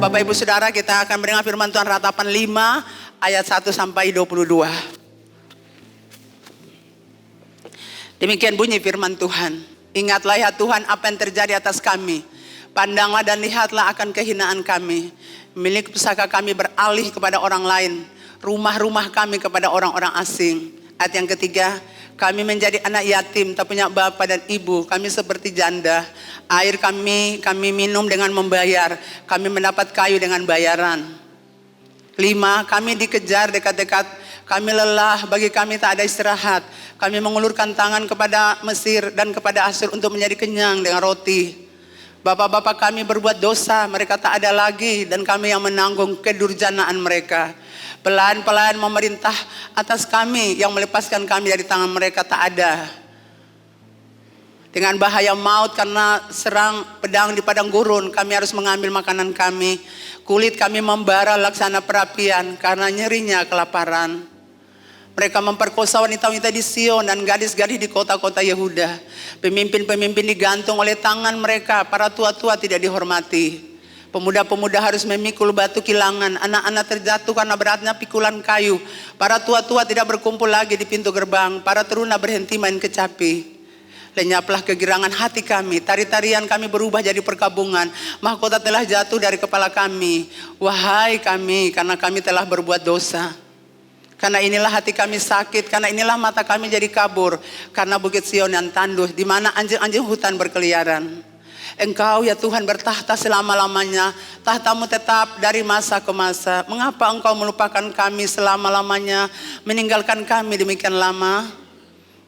Bapak Ibu Saudara, kita akan mendengar firman Tuhan ratapan 5 ayat 1 sampai 22. Demikian bunyi firman Tuhan. Ingatlah ya Tuhan apa yang terjadi atas kami. Pandanglah dan lihatlah akan kehinaan kami. Milik pusaka kami beralih kepada orang lain. Rumah-rumah kami kepada orang-orang asing. Ayat yang ketiga, kami menjadi anak yatim, tak punya bapa dan ibu. Kami seperti janda. Air kami minum dengan membayar. Kami mendapat kayu dengan bayaran. 5, kami dikejar dekat-dekat. Kami lelah, bagi kami tak ada istirahat. Kami mengulurkan tangan kepada Mesir dan kepada Asyur untuk menjadi kenyang dengan roti. Bapak-bapak kami berbuat dosa, mereka tak ada lagi, dan kami yang menanggung kedurjanaan mereka. Pelan-pelan memerintah atas kami, yang melepaskan kami dari tangan mereka tak ada. Dengan bahaya maut karena serang pedang di padang gurun, kami harus mengambil makanan kami. Kulit kami membara laksana perapian karena nyerinya kelaparan. Mereka memperkosa wanita-wanita di Sion dan gadis-gadis di kota-kota Yehuda. Pemimpin-pemimpin digantung oleh tangan mereka, para tua-tua tidak dihormati. Pemuda-pemuda harus memikul batu kilangan, anak-anak terjatuh karena beratnya pikulan kayu. Para tua-tua tidak berkumpul lagi di pintu gerbang, para teruna berhenti main kecapi. Lenyaplah kegirangan hati kami, tari-tarian kami berubah jadi perkabungan. Mahkota telah jatuh dari kepala kami. Wahai kami, karena kami telah berbuat dosa. Karena inilah hati kami sakit, karena inilah mata kami jadi kabur. Karena bukit Sion yang tandus, di mana anjing-anjing hutan berkeliaran. Engkau ya Tuhan bertahta selama-lamanya, tahtamu tetap dari masa ke masa. Mengapa engkau melupakan kami selama-lamanya, meninggalkan kami demikian lama?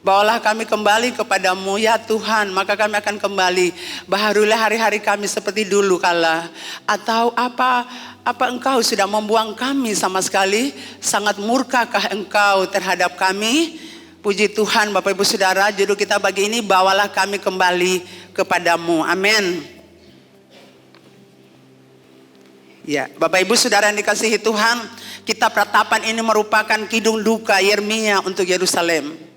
Bawalah kami kembali kepadamu ya Tuhan, maka kami akan kembali. Baharulah hari-hari kami seperti dulu kala. Atau apa engkau sudah membuang kami sama sekali? Sangat murkakah engkau terhadap kami? Puji Tuhan. Bapak Ibu Saudara, judul kita pagi ini, bawalah kami kembali kepadamu. Amin. Ya, Bapak Ibu Saudara yang dikasihi Tuhan, kitab ratapan ini merupakan kidung duka Yeremia untuk Yerusalem.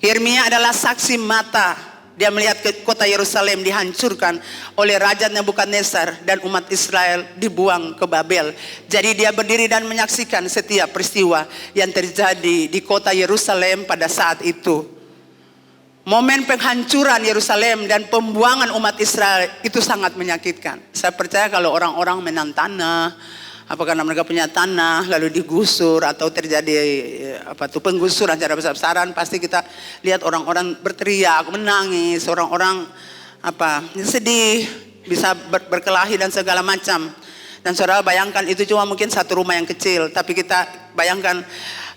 Yeremia adalah saksi mata. Dia melihat kota Yerusalem dihancurkan oleh Raja Nebukadnezar dan umat Israel dibuang ke Babel. Jadi dia berdiri dan menyaksikan setiap peristiwa yang terjadi di kota Yerusalem pada saat itu. Momen penghancuran Yerusalem dan pembuangan umat Israel itu sangat menyakitkan. Saya percaya kalau orang-orang menang tanah, apa karena mereka punya tanah lalu digusur atau terjadi penggusuran secara besar-besaran, pasti kita lihat orang-orang berteriak, menangis, orang-orang sedih, bisa berkelahi dan segala macam. Dan saudara bayangkan itu cuma mungkin satu rumah yang kecil, tapi kita bayangkan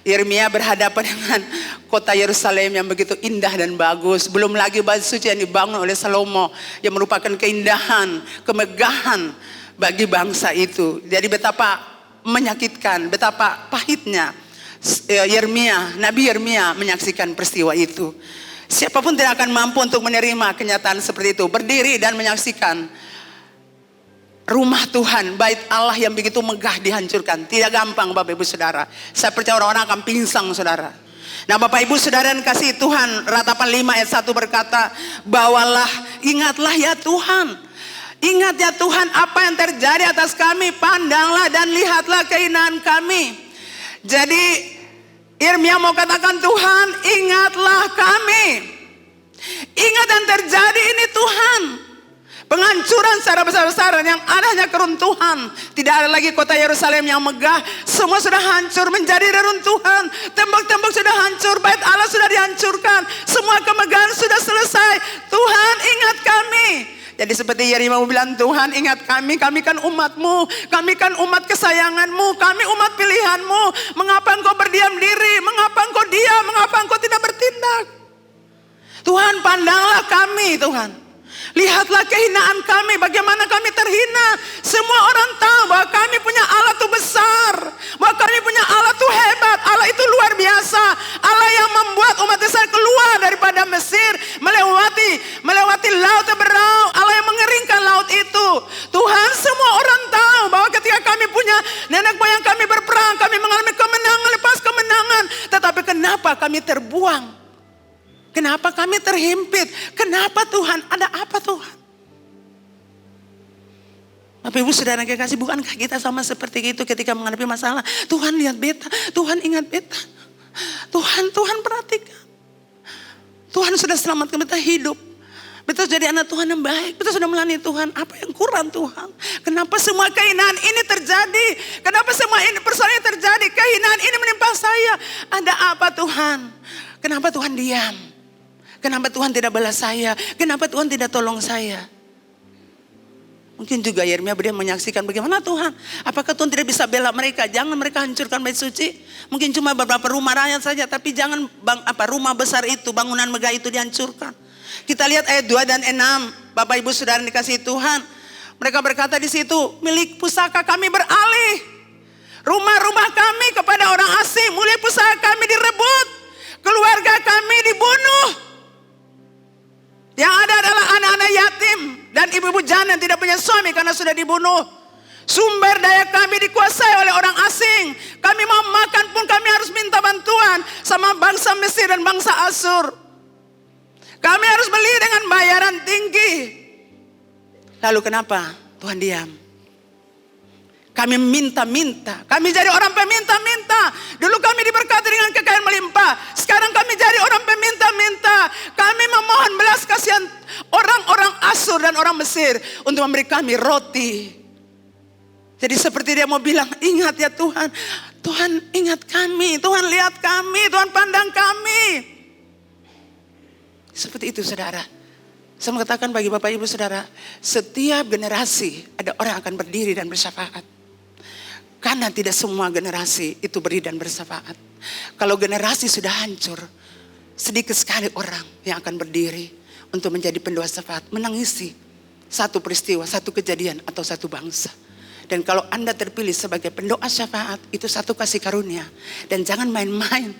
Yeremia berhadapan dengan kota Yerusalem yang begitu indah dan bagus. Belum lagi bait suci yang dibangun oleh Salomo yang merupakan keindahan, kemegahan bagi bangsa itu. Jadi betapa menyakitkan, betapa pahitnya Nabi Yeremia menyaksikan peristiwa itu. Siapapun tidak akan mampu untuk menerima kenyataan seperti itu. Berdiri dan menyaksikan rumah Tuhan, bait Allah yang begitu megah dihancurkan. Tidak gampang Bapak Ibu Saudara. Saya percaya orang-orang akan pingsan saudara. Nah Bapak Ibu Saudara yang kasih Tuhan, ratapan 5 ayat 1 berkata, bawalah, ingatlah ya Tuhan. Ingat ya Tuhan apa yang terjadi atas kami, pandanglah dan lihatlah kehinaan kami. Jadi Yeremia mau katakan, Tuhan ingatlah kami. Ingat yang terjadi ini Tuhan. Penghancuran secara besar-besaran yang ada hanya keruntuhan. Tidak ada lagi kota Yerusalem yang megah. Semua sudah hancur menjadi reruntuhan. Tembok-tembok sudah hancur, bait Allah sudah dihancurkan. Semua kemegahan sudah selesai. Tuhan ingat kami. Jadi seperti Yeremia bilang, Tuhan ingat kami kan umatmu, kami kan umat kesayanganmu, kami umat pilihanmu. Mengapa engkau berdiam diri, mengapa engkau diam, mengapa engkau tidak bertindak? Tuhan pandanglah kami Tuhan. Lihatlah kehinaan kami, bagaimana kami terhina. Semua orang tahu bahwa kami punya Allah itu besar, bahwa kami punya Allah itu hebat, Allah itu luar biasa. Allah yang membuat umat Israel keluar daripada Mesir, melewati laut berau. Allah yang mengeringkan laut itu. Tuhan, semua orang tahu bahwa ketika kami punya nenek moyang kami berperang, kami mengalami kemenangan lepas kemenangan. Tetapi kenapa kami terbuang? Kenapa kami terhimpit? Kenapa Tuhan? Ada apa Tuhan? Bapak Ibu Saudara kekasih, bukankah kita sama seperti itu ketika menghadapi masalah? Tuhan lihat beta, Tuhan ingat beta. Tuhan perhatikan. Tuhan sudah selamatkan beta hidup. Beta jadi anak Tuhan yang baik. Beta sudah melayani Tuhan. Apa yang kurang Tuhan? Kenapa semua kehinaan ini terjadi? Kenapa semua ini persoalan ini terjadi? Kehinaan ini menimpa saya. Ada apa Tuhan? Kenapa Tuhan diam? Kenapa Tuhan tidak balas saya? Kenapa Tuhan tidak tolong saya? Mungkin juga Yeremia dia menyaksikan bagaimana Tuhan. Apakah Tuhan tidak bisa bela mereka? Jangan mereka hancurkan bait suci. Mungkin cuma beberapa rumah rakyat saja. Tapi jangan rumah besar itu, bangunan megah itu dihancurkan. Kita lihat ayat 2 dan 6. Bapak Ibu Saudara dikasihi Tuhan. Mereka berkata di situ, milik pusaka kami beralih. Rumah-rumah kami kepada orang asing. Mulai pusaka kami direbut. Keluarga kami dibunuh. Yang ada adalah anak-anak yatim dan ibu-ibu janda yang tidak punya suami karena sudah dibunuh. Sumber daya kami dikuasai oleh orang asing. Kami mau makan pun kami harus minta bantuan sama bangsa Mesir dan bangsa Asur. Kami harus beli dengan bayaran tinggi. Lalu kenapa Tuhan diam? Kami minta-minta. Kami jadi orang peminta-minta. Dulu kami diberkati dengan kekayaan melimpah. Sekarang kami jadi orang peminta-minta. Kami memohon belas kasihan orang-orang Asur dan orang Mesir untuk memberi kami roti. Jadi seperti dia mau bilang, ingat ya Tuhan. Tuhan ingat kami. Tuhan lihat kami. Tuhan pandang kami. Seperti itu saudara. Saya mengatakan bagi Bapak Ibu Saudara, setiap generasi ada orang yang akan berdiri dan bersyafaat. Karena tidak semua generasi itu berdiri dan bersyafaat. Kalau generasi sudah hancur, sedikit sekali orang yang akan berdiri untuk menjadi pendoa syafaat, menangisi satu peristiwa, satu kejadian atau satu bangsa. Dan kalau Anda terpilih sebagai pendoa syafaat, itu satu kasih karunia. Dan jangan main-main.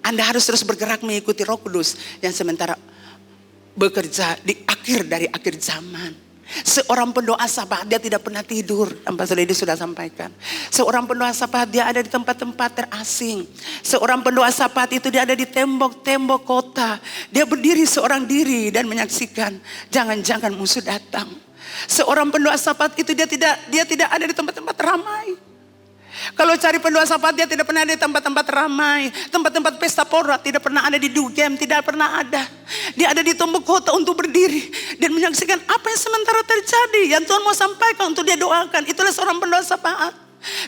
Anda harus terus bergerak mengikuti Roh Kudus yang sementara bekerja di akhir zaman. Seorang pendoa syafaat dia tidak pernah tidur. Pastor Lady sudah sampaikan. Seorang pendoa syafaat dia ada di tempat-tempat terasing. Seorang pendoa syafaat itu dia ada di tembok-tembok kota. Dia berdiri seorang diri dan menyaksikan jangan-jangan musuh datang. Seorang pendoa syafaat itu dia tidak ada di tempat-tempat ramai. Kalau cari pendoa syafaat dia tidak pernah ada di tempat-tempat ramai. Tempat-tempat pesta pora tidak pernah ada di dugem, tidak pernah ada. Dia ada di tembok kota untuk berdiri dan menyaksikan apa yang sementara terjadi. Yang Tuhan mau sampaikan untuk dia doakan. Itulah seorang pendoa syafaat.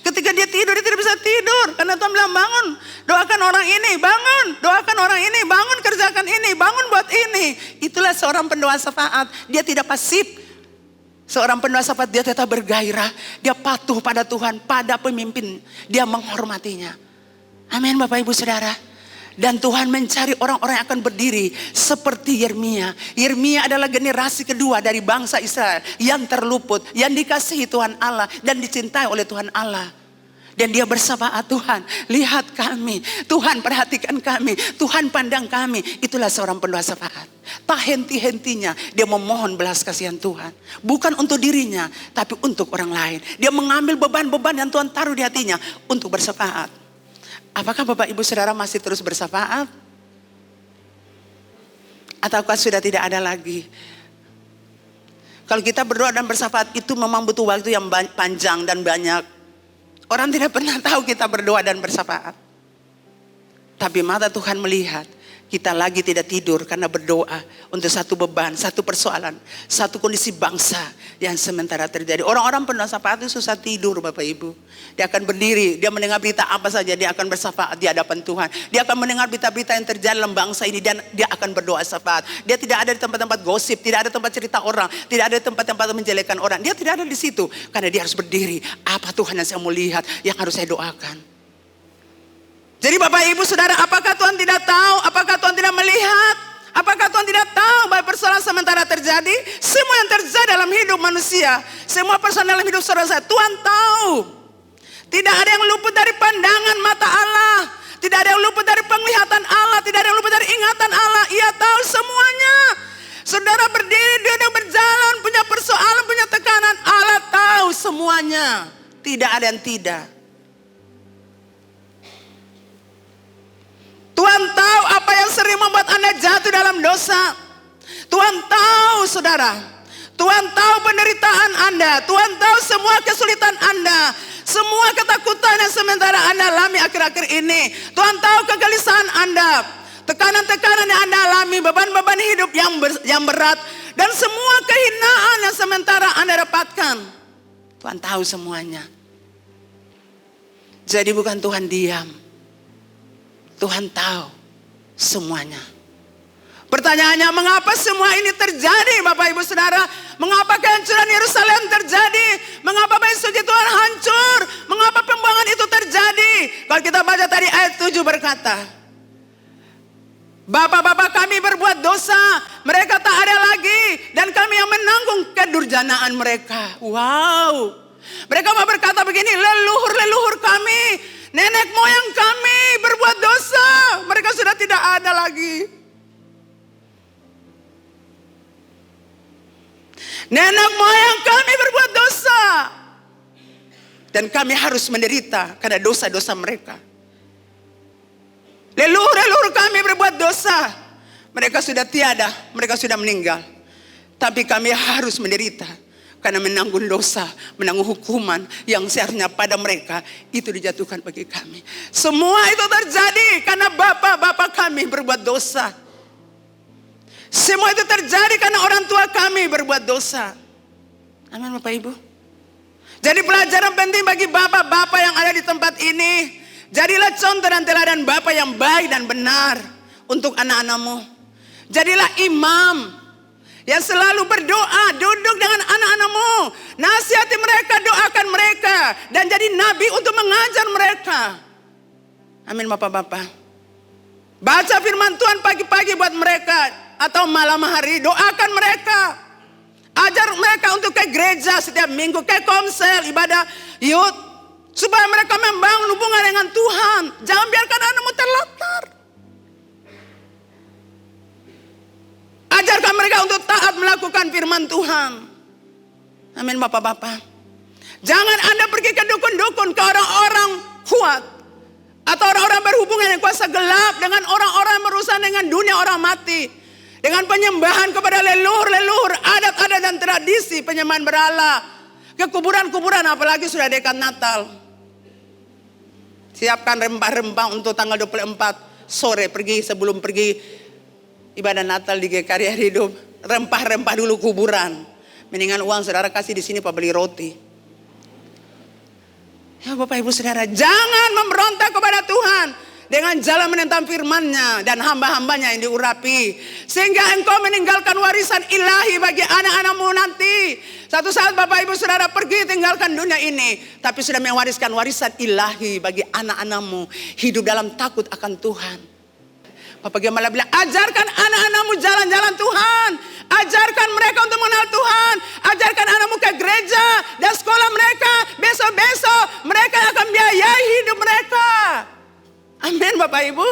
Ketika dia tidur, dia tidak bisa tidur. Karena Tuhan bilang bangun, doakan orang ini, bangun, doakan orang ini, bangun kerjakan ini, bangun buat ini. Itulah seorang pendoa syafaat. Dia tidak pasif. Seorang pendoa syafaat dia tetap bergairah. Dia patuh pada Tuhan, pada pemimpin. Dia menghormatinya. Amin Bapak Ibu Saudara. Dan Tuhan mencari orang-orang yang akan berdiri seperti Yeremia. Yeremia adalah generasi kedua dari bangsa Israel yang terluput, yang dikasihi Tuhan Allah dan dicintai oleh Tuhan Allah. Dan dia bersyafaat, Tuhan lihat kami, Tuhan perhatikan kami, Tuhan pandang kami. Itulah seorang pendoa syafaat. Tak henti-hentinya dia memohon belas kasihan Tuhan. Bukan untuk dirinya, tapi untuk orang lain. Dia mengambil beban-beban yang Tuhan taruh di hatinya untuk bersyafaat. Apakah Bapak Ibu Saudara masih terus bersyafaat? Ataukah sudah tidak ada lagi? Kalau kita berdoa dan bersyafaat itu memang butuh waktu yang panjang dan banyak. Orang tidak pernah tahu kita berdoa dan bersyafaat. Tapi mata Tuhan melihat kita lagi tidak tidur karena berdoa untuk satu beban, satu persoalan, satu kondisi bangsa yang sementara terjadi. Orang-orang pendoa syafaat itu susah tidur Bapak Ibu. Dia akan berdiri, dia mendengar berita apa saja, dia akan bersyafaat di hadapan Tuhan. Dia akan mendengar berita-berita yang terjadi dalam bangsa ini dan dia akan berdoa syafaat. Dia tidak ada di tempat-tempat gosip, tidak ada tempat cerita orang, tidak ada di tempat-tempat menjelekkan orang. Dia tidak ada di situ karena dia harus berdiri. Apa Tuhan yang saya mau lihat, yang harus saya doakan. Jadi Bapak Ibu Saudara, apakah Tuhan tidak tahu? Apakah Tuhan tidak melihat? Apakah Tuhan tidak tahu bahwa persoalan sementara terjadi? Semua yang terjadi dalam hidup manusia, semua persoalan dalam hidup saudara saya, Tuhan tahu. Tidak ada yang luput dari pandangan mata Allah. Tidak ada yang luput dari penglihatan Allah. Tidak ada yang luput dari ingatan Allah. Ia tahu semuanya. Saudara berdiri, dia berjalan, punya persoalan, punya tekanan. Allah tahu semuanya. Tidak ada yang tidak. Tuhan tahu apa yang sering membuat Anda jatuh dalam dosa. Tuhan tahu saudara. Tuhan tahu penderitaan Anda. Tuhan tahu semua kesulitan Anda. Semua ketakutan yang sementara Anda alami akhir-akhir ini. Tuhan tahu kegelisahan Anda. Tekanan-tekanan yang Anda alami. Beban-beban hidup yang berat. Dan semua kehinaan yang sementara Anda dapatkan. Tuhan tahu semuanya. Jadi bukan Tuhan diam. Tuhan tahu semuanya. Pertanyaannya, mengapa semua ini terjadi Bapak Ibu Saudara? Mengapa kehancuran Yerusalem terjadi? Mengapa bait suci Tuhan hancur? Mengapa pembuangan itu terjadi? Kalau kita baca tadi ayat 7 berkata, Bapak-bapak kami berbuat dosa, mereka tak ada lagi, dan kami yang menanggung kedurjanaan mereka. Wow. Mereka mau berkata begini, leluhur-leluhur kami, nenek moyang kami berbuat dosa, mereka sudah tidak ada lagi. Nenek moyang kami berbuat dosa. Dan kami harus menderita karena dosa-dosa mereka. Leluhur-leluhur kami berbuat dosa. Mereka sudah tiada, mereka sudah meninggal. Tapi kami harus menderita karena menanggung dosa, menanggung hukuman yang seharusnya pada mereka itu dijatuhkan bagi kami. Semua itu terjadi karena bapak-bapak kami berbuat dosa. Semua itu terjadi karena orang tua kami berbuat dosa. Amin Bapak Ibu. Jadi pelajaran penting bagi bapak-bapak yang ada di tempat ini. Jadilah contoh dan teladan bapak yang baik dan benar untuk anak-anakmu. Jadilah imam yang selalu berdoa, duduk dengan anak-anakmu. Nasihati mereka, doakan mereka. Dan jadi nabi untuk mengajar mereka. Amin Bapak-bapak. Baca firman Tuhan pagi-pagi buat mereka. Atau malam hari, doakan mereka. Ajar mereka untuk ke gereja setiap minggu, ke komsel, ibadah youth. Supaya mereka membangun hubungan dengan Tuhan. Jangan biarkan anakmu terlantar. Ajarkan mereka untuk taat melakukan firman Tuhan. Amin Bapak-bapak. Jangan Anda pergi ke dukun-dukun, ke orang-orang kuat. Atau orang-orang berhubungan yang kuasa gelap dengan orang-orang yang berurusan dengan dunia orang mati. Dengan penyembahan kepada leluhur-leluhur, adat-adat dan tradisi penyembahan berhala. Ke kuburan-kuburan apalagi sudah dekat Natal. Siapkan rempah-rempah untuk tanggal 24 sore sebelum pergi ibadah Natal di GKRI Hidup. Rempah-rempah dulu kuburan. Mendingan uang saudara kasih di sini Pak beli roti. Ya Bapak Ibu Saudara, jangan memberontak kepada Tuhan. Dengan jalan menentang firman-Nya dan hamba-hambanya yang diurapi. Sehingga engkau meninggalkan warisan ilahi bagi anak-anakmu nanti. Satu saat Bapak Ibu Saudara pergi tinggalkan dunia ini. Tapi sudah mewariskan warisan ilahi bagi anak-anakmu. Hidup dalam takut akan Tuhan. Bapak Gembala bilang, ajarkan anak-anakmu jalan-jalan Tuhan. Ajarkan mereka untuk mengenal Tuhan. Ajarkan anakmu ke gereja dan sekolah mereka. Besok-besok mereka akan biayai hidup mereka. Amin Bapak Ibu.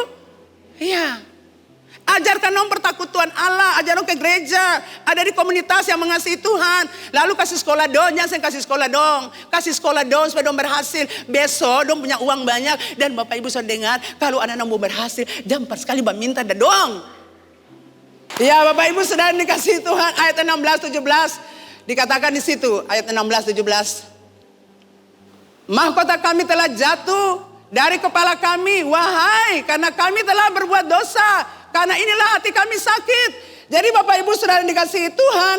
Iya. Ajarkan dong bertakut Tuhan Allah. Ajar dong ke gereja. Ada di komunitas yang mengasihi Tuhan. Lalu kasih sekolah dong. Jangan kasih sekolah dong. Kasih sekolah dong supaya dong berhasil. Besok dong punya uang banyak. Dan Bapak Ibu sudah dengar. Kalau anak-anak mau berhasil. Jangan 4 kali minta dah dong. Ya Bapak Ibu sudah dikasih Tuhan. Ayat 16-17. Dikatakan di situ. Ayat 16-17. Mahkota kami telah jatuh dari kepala kami, wahai, karena kami telah berbuat dosa. Karena inilah hati kami sakit. Jadi Bapak Ibu Saudara dikasihi Tuhan,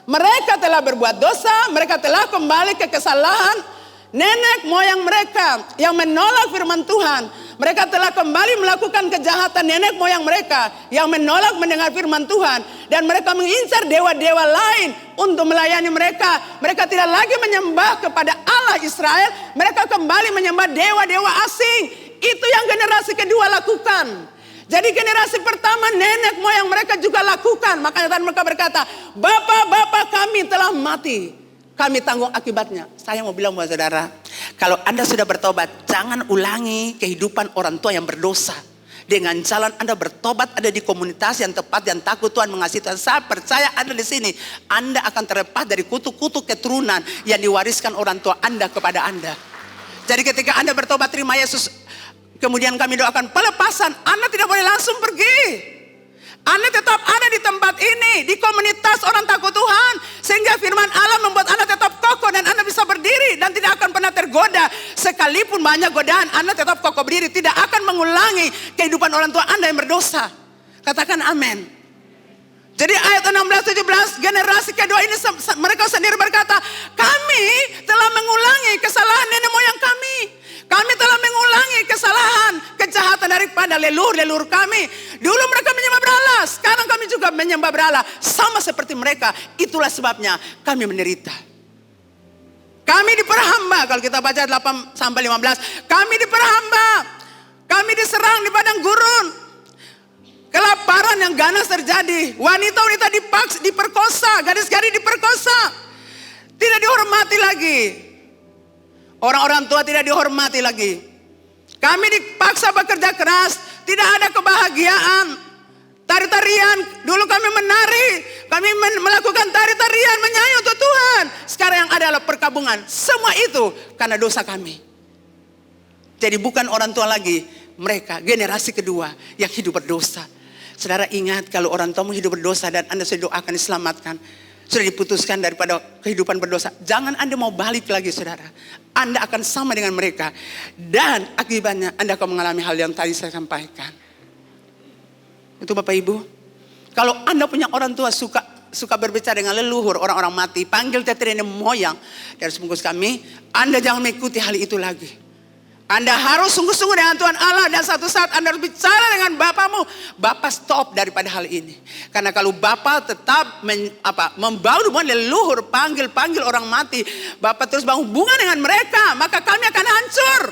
mereka telah berbuat dosa, mereka telah kembali ke kesalahan nenek moyang mereka yang menolak firman Tuhan. Mereka telah kembali melakukan kejahatan nenek moyang mereka yang menolak mendengar firman Tuhan. Dan mereka mengincar dewa-dewa lain untuk melayani mereka. Mereka tidak lagi menyembah kepada Allah Israel. Mereka kembali menyembah dewa-dewa asing. Itu yang generasi kedua lakukan. Jadi generasi pertama nenek moyang mereka juga lakukan. Makanya mereka berkata, bapak-bapak kami telah mati. Kami tanggung akibatnya. Saya mau bilang buat saudara, kalau Anda sudah bertobat, jangan ulangi kehidupan orang tua yang berdosa. Dengan jalan Anda bertobat, ada di komunitas yang tepat, yang takut Tuhan, mengasihi Tuhan. Saya percaya Anda di sini, Anda akan terlepas dari kutuk-kutuk keturunan yang diwariskan orang tua Anda kepada Anda. Jadi ketika Anda bertobat, terima Yesus, kemudian kami doakan pelepasan, Anda tidak boleh langsung pergi. Anda tetap ada di tempat ini, di komunitas orang takut Tuhan. Sehingga Sekalipun banyak godaan, Anda tetap kokoh berdiri. Tidak akan mengulangi kehidupan orang tua Anda yang berdosa. Katakan amin. Jadi ayat 16-17, generasi kedua ini mereka sendiri berkata, kami telah mengulangi kesalahan nenek moyang kami. Kami telah mengulangi kesalahan, kejahatan daripada leluhur kami. Dulu mereka menyembah berhala, sekarang kami juga menyembah berhala. Sama seperti mereka, itulah sebabnya kami menderita. Kami diperhamba, kalau kita baca 8-15. Kami diperhamba, kami diserang di padang gurun. Kelaparan yang ganas terjadi. Wanita-wanita diperkosa, gadis-gadis diperkosa. Tidak dihormati lagi. Orang-orang tua tidak dihormati lagi. Kami dipaksa bekerja keras. Tidak ada kebahagiaan. Tari-tarian, dulu kami menari. Kami melakukan tari-tarian, menyanyi untuk Tuhan. Sekarang yang adalah perkabungan. Semua itu karena dosa kami. Jadi bukan orang tua lagi. Mereka generasi kedua yang hidup berdosa. Saudara ingat, kalau orang tuamu hidup berdosa dan Anda sudah doakan diselamatkan, sudah diputuskan daripada kehidupan berdosa, jangan Anda mau balik lagi, saudara. Anda akan sama dengan mereka. Dan akibatnya Anda akan mengalami hal yang tadi saya sampaikan. Itu Bapak Ibu. Kalau Anda punya orang tua suka berbicara dengan leluhur, orang-orang mati, panggil tete nenek moyang dari sebungkus kami, Anda jangan mengikuti hal itu lagi. Anda harus sungguh-sungguh dengan Tuhan Allah. Dan satu saat Anda harus bicara dengan Bapamu. Bapak stop daripada hal ini. Karena kalau Bapak tetap membawa hubungan leluhur, panggil orang mati, Bapak terus bangun hubungan dengan mereka, maka kami akan hancur.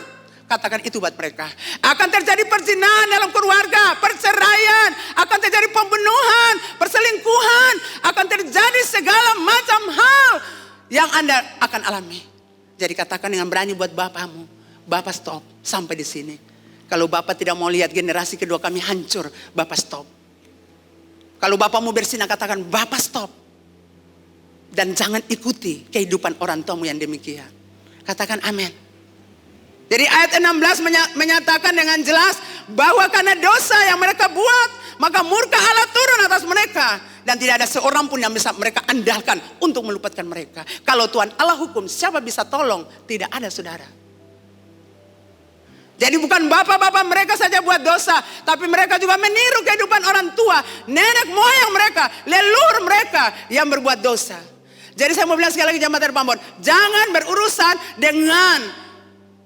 Katakan itu buat mereka. Akan terjadi perzinahan dalam keluarga, perceraian, akan terjadi pembunuhan, perselingkuhan, akan terjadi segala macam hal yang Anda akan alami. Jadi katakan dengan berani buat Bapamu, Bapak stop sampai di sini. Kalau Bapak tidak mau lihat generasi kedua kami hancur, Bapak stop. Kalau Bapak mau bersinah, katakan Bapak stop. Dan jangan ikuti kehidupan orang tuamu yang demikian. Katakan amin. Jadi ayat 16 menyatakan dengan jelas bahwa karena dosa yang mereka buat, maka murka Allah turun atas mereka. Dan tidak ada seorang pun yang bisa mereka andalkan untuk melupakan mereka. Kalau Tuhan Allah hukum, siapa bisa tolong? Tidak ada, saudara. Jadi bukan bapak-bapak mereka saja buat dosa, tapi mereka juga meniru kehidupan orang tua, nenek moyang mereka, leluhur mereka yang berbuat dosa. Jadi saya mau bilang sekali lagi jemaat Terpambon, jangan berurusan dengan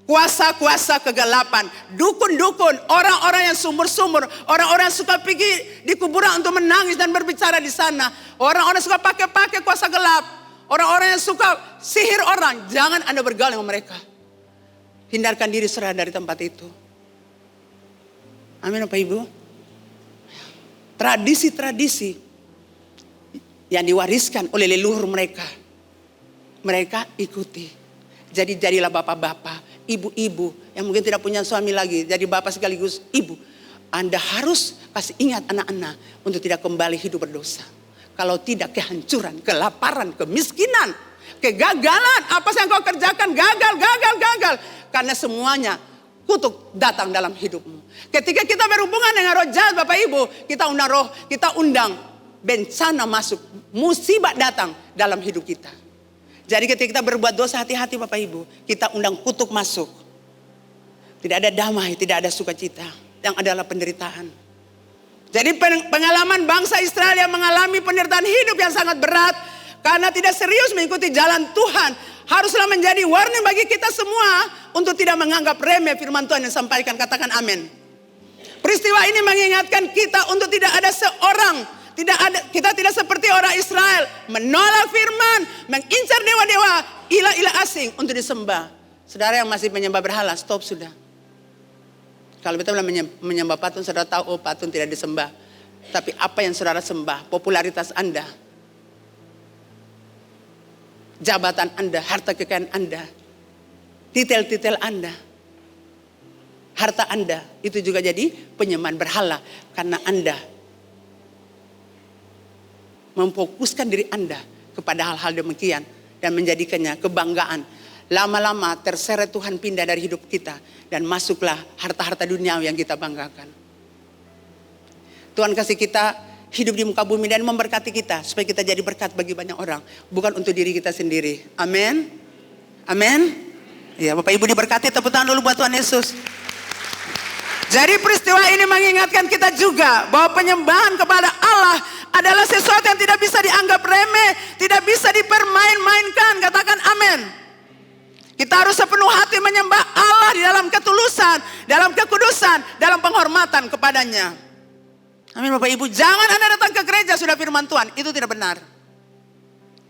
kuasa-kuasa kegelapan, dukun-dukun, orang-orang yang sumur-sumur, orang-orang yang suka pergi di kuburan untuk menangis dan berbicara di sana, orang-orang yang suka pakai kuasa gelap, orang-orang yang suka sihir orang, jangan Anda bergaul dengan mereka. Hindarkan diri saudara dari tempat itu. Amin Bapak Ibu. Tradisi-tradisi yang diwariskan oleh leluhur mereka, mereka ikuti. Jadi jadilah bapak-bapak, ibu-ibu yang mungkin tidak punya suami lagi, jadi bapak sekaligus ibu. Anda harus kasih ingat anak-anak untuk tidak kembali hidup berdosa. Kalau tidak, kehancuran, kelaparan, kemiskinan, kegagalan, apa yang kau kerjakan gagal. Karena semuanya kutuk datang dalam hidupmu. Ketika kita berhubungan dengan roh jahat Bapak Ibu, kita undang bencana masuk, musibah datang dalam hidup kita. Jadi ketika kita berbuat dosa, hati-hati Bapak Ibu, kita undang kutuk masuk. Tidak ada damai, tidak ada sukacita, yang adalah penderitaan. Jadi pengalaman bangsa Israel yang mengalami penderitaan hidup yang sangat berat karena tidak serius mengikuti jalan Tuhan, haruslah menjadi warning bagi kita semua untuk tidak menganggap remeh firman Tuhan yang disampaikan. Katakan amin. Peristiwa ini mengingatkan kita untuk tidak ada seorang, kita tidak seperti orang Israel menolak firman, mengincar dewa-dewa, ilah-ilah asing untuk disembah. Saudara yang masih menyembah berhala, stop sudah. Kalau kita menyembah patung, saudara tahu patung tidak disembah. Tapi apa yang saudara sembah, popularitas Anda, jabatan Anda, harta kekayaan Anda, titel-titel Anda, harta Anda, itu juga jadi penyembahan berhala. Karena Anda memfokuskan diri Anda kepada hal-hal demikian dan menjadikannya kebanggaan. Lama-lama terseret Tuhan pindah dari hidup kita dan masuklah harta-harta dunia yang kita banggakan. Tuhan kasih kita hidup di muka bumi dan memberkati kita supaya kita jadi berkat bagi banyak orang, bukan untuk diri kita sendiri. Amin. Amin. Ya, Bapak Ibu diberkati, tepuk tangan dulu buat Tuhan Yesus. Jadi peristiwa ini mengingatkan kita juga bahwa penyembahan kepada Allah adalah sesuatu yang tidak bisa dianggap remeh, tidak bisa dipermain-mainkan. Katakan amin. Kita harus sepenuh hati menyembah Allah di dalam ketulusan, dalam kekudusan, dalam penghormatan kepadanya. Amin Bapak Ibu. Jangan Anda datang ke gereja sudah firman Tuhan, itu tidak benar.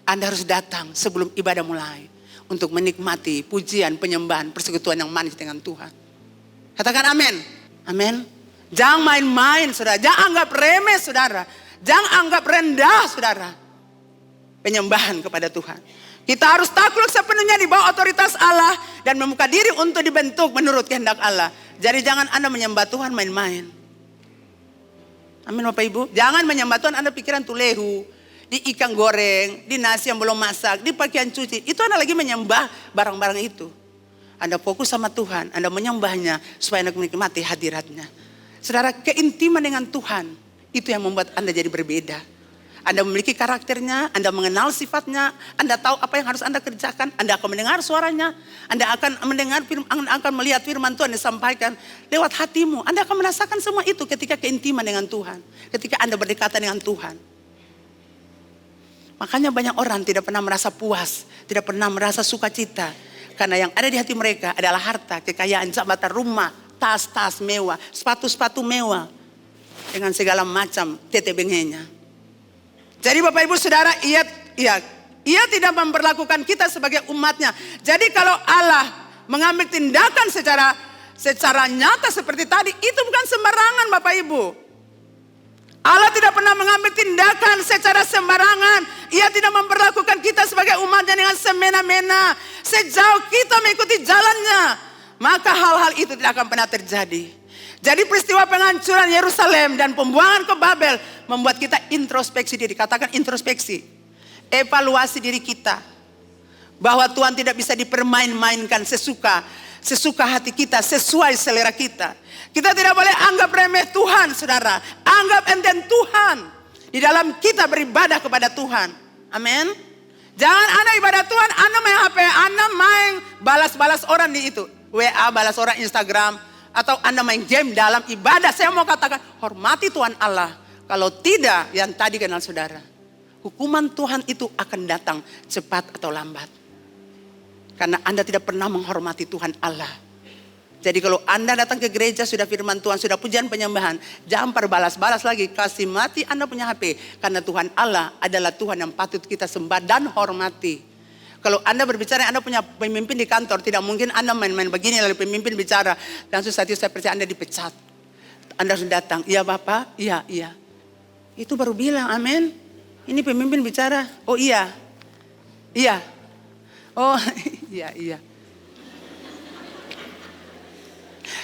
Anda harus datang sebelum ibadah mulai untuk menikmati pujian, penyembahan, persekutuan yang manis dengan Tuhan. Katakan amin. Amin. Jangan main-main saudara. Jangan anggap remeh saudara. Jangan anggap rendah saudara. Penyembahan kepada Tuhan. Kita harus takluk sepenuhnya di bawah otoritas Allah. Dan membuka diri untuk dibentuk menurut kehendak Allah. Jadi jangan Anda menyembah Tuhan main-main. Amin Bapak Ibu. Jangan menyembah Tuhan Anda pikiran tulehu. Di ikan goreng. Di nasi yang belum masak. Di pakaian cuci. Itu Anda lagi menyembah barang-barang itu. Anda fokus sama Tuhan, Anda menyembahnya supaya Anda menikmati hadiratnya. Saudara, keintiman dengan Tuhan itu yang membuat Anda jadi berbeda. Anda memiliki karakternya, Anda mengenal sifatnya, Anda tahu apa yang harus Anda kerjakan, Anda akan mendengar suaranya, Anda akan mendengar Anda akan melihat firman Tuhan disampaikan lewat hatimu. Anda akan merasakan semua itu ketika keintiman dengan Tuhan, ketika Anda berdekatan dengan Tuhan. Makanya banyak orang tidak pernah merasa puas, tidak pernah merasa sukacita. Karena yang ada di hati mereka adalah harta, kekayaan, jabatan, rumah, tas-tas mewah, sepatu-sepatu mewah. Dengan segala macam tetebengenya. Jadi Bapak Ibu Saudara, ia tidak memperlakukan kita sebagai umatnya. Jadi kalau Allah mengambil tindakan secara nyata seperti tadi, itu bukan sembarangan Bapak Ibu. Allah tidak pernah mengambil tindakan secara sembarangan. Ia tidak memperlakukan kita sebagai umatnya dengan semena-mena. Sejauh kita mengikuti jalannya, maka hal-hal itu tidak akan pernah terjadi. Jadi peristiwa penghancuran Yerusalem dan pembuangan ke Babel membuat kita introspeksi diri. Katakan introspeksi. Evaluasi diri kita. Bahwa Tuhan tidak bisa dipermain-mainkan sesuka hati kita, sesuai selera kita. Kita tidak boleh anggap remeh Tuhan, saudara. Anggap enteng Tuhan. Di dalam kita beribadah kepada Tuhan. Amin. Jangan Anda ibadah Tuhan, Anda main HP, Anda main balas-balas orang di itu. WA, balas orang Instagram. Atau Anda main game dalam ibadah. Saya mau katakan, hormati Tuhan Allah. Kalau tidak, yang tadi kenal saudara. Hukuman Tuhan itu akan datang cepat atau lambat. Karena Anda tidak pernah menghormati Tuhan Allah. Jadi kalau Anda datang ke gereja sudah firman Tuhan, sudah pujian penyembahan, jangan perbalas-balas lagi, kasih mati Anda punya HP. Karena Tuhan Allah adalah Tuhan yang patut kita sembah dan hormati. Kalau Anda berbicara, Anda punya pemimpin di kantor, tidak mungkin Anda main-main begini lalu pemimpin bicara, langsung saat itu saya percaya Anda dipecat. Anda harus datang, iya Bapak, iya. Itu baru bilang amin. Ini pemimpin bicara, oh iya. Oh iya.